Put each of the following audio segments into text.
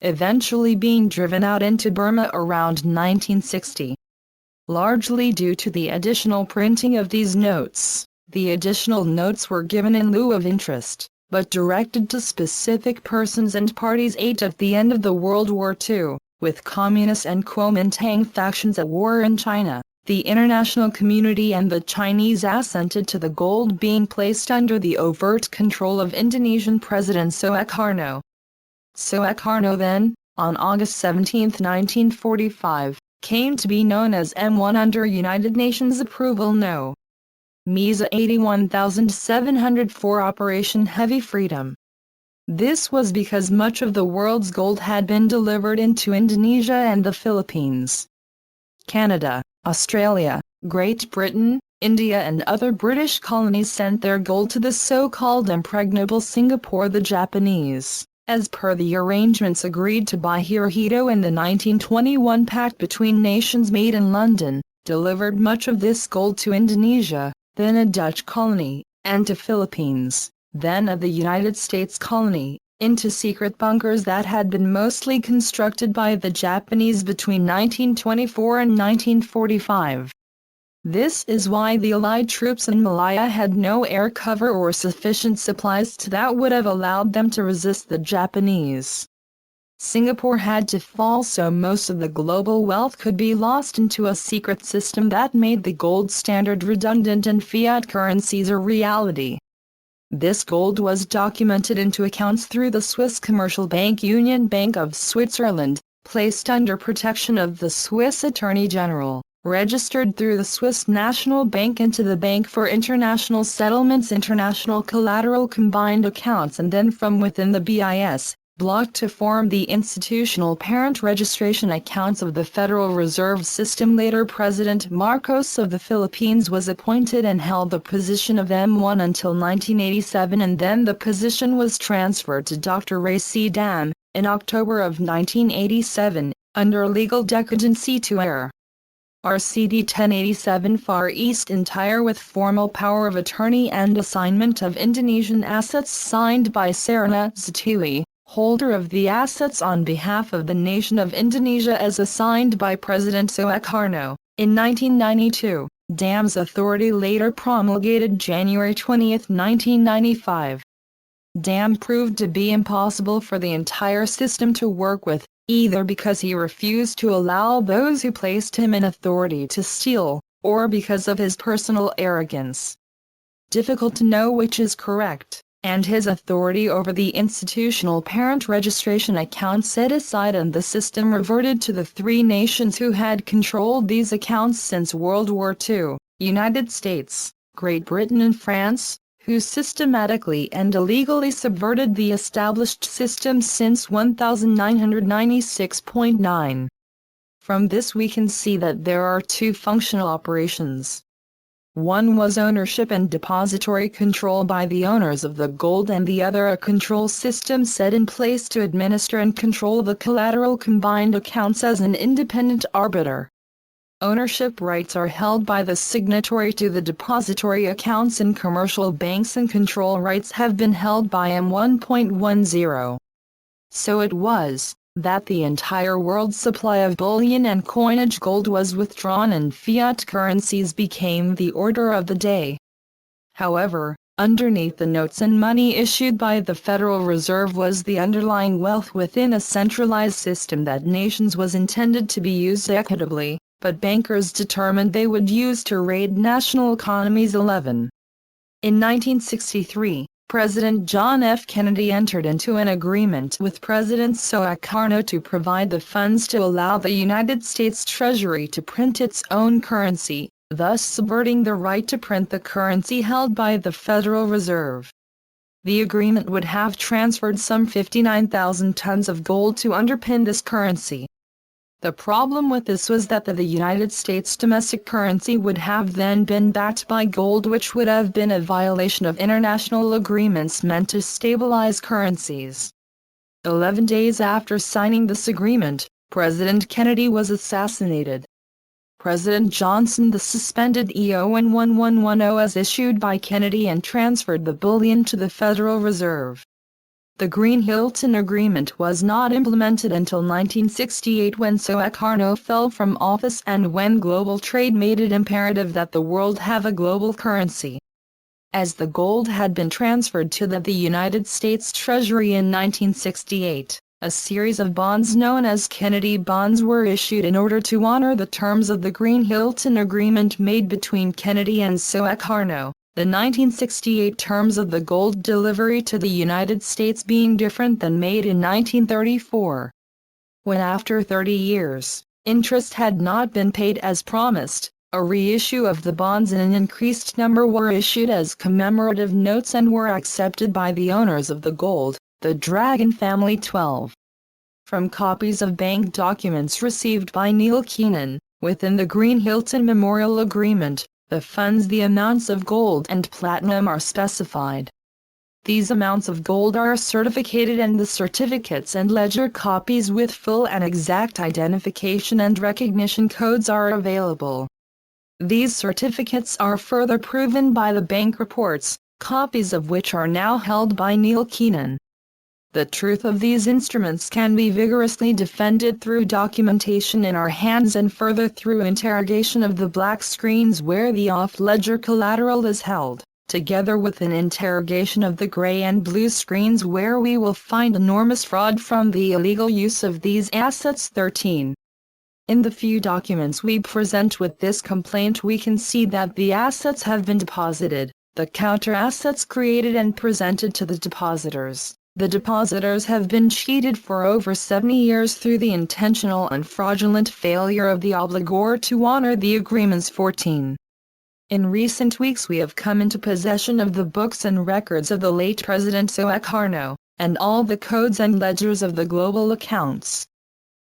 eventually being driven out into Burma around 1960. Largely due to the additional printing of these notes, the additional notes were given in lieu of interest, but directed to specific persons and parties. At the end of the World War II, with Communist and Kuomintang factions at war in China, the international community and the Chinese assented to the gold being placed under the overt control of Indonesian President Sukarno. Sukarno then, on August 17, 1945, came to be known as M1 under United Nations approval No. MISA 81704 Operation Heavy Freedom. This was because much of the world's gold had been delivered into Indonesia and the Philippines. Canada, Australia, Great Britain, India and other British colonies sent their gold to the so-called impregnable Singapore. The Japanese, as per the arrangements agreed to by Hirohito in the 1921 pact between nations made in London, delivered much of this gold to Indonesia, then a Dutch colony, and to Philippines, then of the United States colony, into secret bunkers that had been mostly constructed by the Japanese between 1924 and 1945. This is why the Allied troops in Malaya had no air cover or sufficient supplies that would have allowed them to resist the Japanese. Singapore had to fall so most of the global wealth could be lost into a secret system that made the gold standard redundant and fiat currencies a reality. This gold was documented into accounts through the Swiss commercial bank Union Bank of Switzerland, placed under protection of the Swiss Attorney General, registered through the Swiss National Bank into the Bank for International Settlements International Collateral Combined Accounts, and then from within the BIS block to form the institutional parent registration accounts of the Federal Reserve System. Later President Marcos of the Philippines was appointed and held the position of M1 until 1987, and then the position was transferred to Dr. Ray C. Dam, in October of 1987, under legal decadency to air. RCD 1087 Far East Entire with formal power of attorney and assignment of Indonesian assets signed by Sarana Zatili, holder of the assets on behalf of the nation of Indonesia as assigned by President Sukarno, in 1992, Dam's authority later promulgated January 20, 1995. Dam proved to be impossible for the entire system to work with, either because he refused to allow those who placed him in authority to steal, or because of his personal arrogance. Difficult to know which is correct, and his authority over the institutional parent registration accounts set aside, and the system reverted to the three nations who had controlled these accounts since World War II, United States, Great Britain and France, who systematically and illegally subverted the established system since 1996.9. From this we can see that there are two functional operations. One was ownership and depository control by the owners of the gold, and the other a control system set in place to administer and control the collateral combined accounts as an independent arbiter. Ownership rights are held by the signatory to the depository accounts in commercial banks, and control rights have been held by M1.10. So it was that the entire world's supply of bullion and coinage gold was withdrawn and fiat currencies became the order of the day. However, underneath the notes and money issued by the Federal Reserve was the underlying wealth within a centralized system that nations was intended to be used equitably, but bankers determined they would use to raid national economies. 11. In 1963, President John F. Kennedy entered into an agreement with President Sukarno to provide the funds to allow the United States Treasury to print its own currency, thus subverting the right to print the currency held by the Federal Reserve. The agreement would have transferred some 59,000 tons of gold to underpin this currency. The problem with this was that the United States domestic currency would have then been backed by gold, which would have been a violation of international agreements meant to stabilize currencies. 11 days after signing this agreement, President Kennedy was assassinated. President Johnson suspended EON 1110 as issued by Kennedy and transferred the bullion to the Federal Reserve. The Green-Hilton Agreement was not implemented until 1968 when Sukarno fell from office and when global trade made it imperative that the world have a global currency. As the gold had been transferred to the United States Treasury in 1968, a series of bonds known as Kennedy bonds were issued in order to honor the terms of the Green-Hilton Agreement made between Kennedy and Sukarno. The 1968 terms of the gold delivery to the United States being different than made in 1934. When after 30 years, interest had not been paid as promised, a reissue of the bonds in an increased number were issued as commemorative notes and were accepted by the owners of the gold, the Dragon family 12. From copies of bank documents received by Neil Keenan, within the Green-Hilton Memorial Agreement, the funds, the amounts of gold and platinum are specified. These amounts of gold are certificated and the certificates and ledger copies with full and exact identification and recognition codes are available. These certificates are further proven by the bank reports, copies of which are now held by Neil Keenan. The truth of these instruments can be vigorously defended through documentation in our hands and further through interrogation of the black screens where the off-ledger collateral is held, together with an interrogation of the gray and blue screens where we will find enormous fraud from the illegal use of these assets. 13. In the few documents we present with this complaint we can see that the assets have been deposited, the counter-assets created and presented to the depositors. The depositors have been cheated for over 70 years through the intentional and fraudulent failure of the obligor to honor the agreements. 14. In recent weeks we have come into possession of the books and records of the late President Sukarno, and all the codes and ledgers of the global accounts.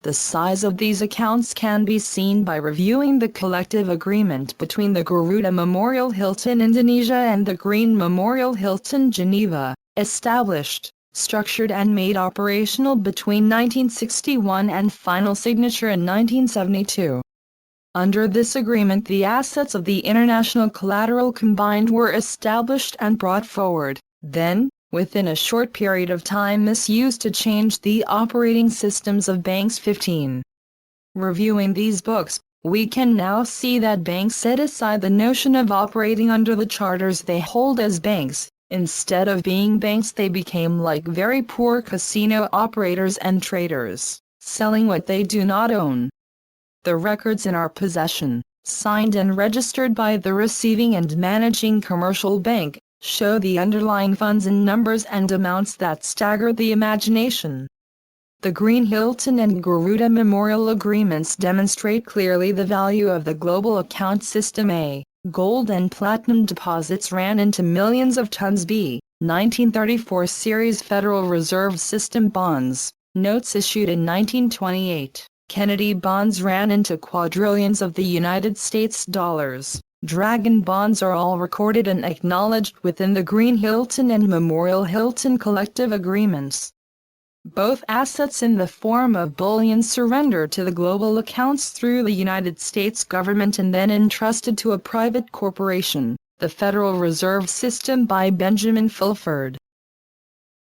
The size of these accounts can be seen by reviewing the collective agreement between the Garuda Memorial Hilton Indonesia and the Green Memorial Hilton Geneva, established, structured and made operational between 1961 and final signature in 1972. Under this agreement the assets of the international collateral combined were established and brought forward, then, within a short period of time misused to change the operating systems of banks. 15. Reviewing these books, we can now see that banks set aside the notion of operating under the charters they hold as banks. Instead of being banks they became like very poor casino operators and traders, selling what they do not own. The records in our possession, signed and registered by the receiving and managing commercial bank, show the underlying funds in numbers and amounts that stagger the imagination. The Green-Hilton and Garuda Memorial Agreements demonstrate clearly the value of the global account system. A. Gold and platinum deposits ran into millions of tons. B. 1934 series Federal Reserve System bonds, notes issued in 1928. Kennedy bonds ran into quadrillions of the United States dollars. Dragon bonds are all recorded and acknowledged within the Green-Hilton and Memorial Hilton collective agreements. Both assets in the form of bullion surrendered to the global accounts through the United States government and then entrusted to a private corporation, the Federal Reserve System by Benjamin Fulford.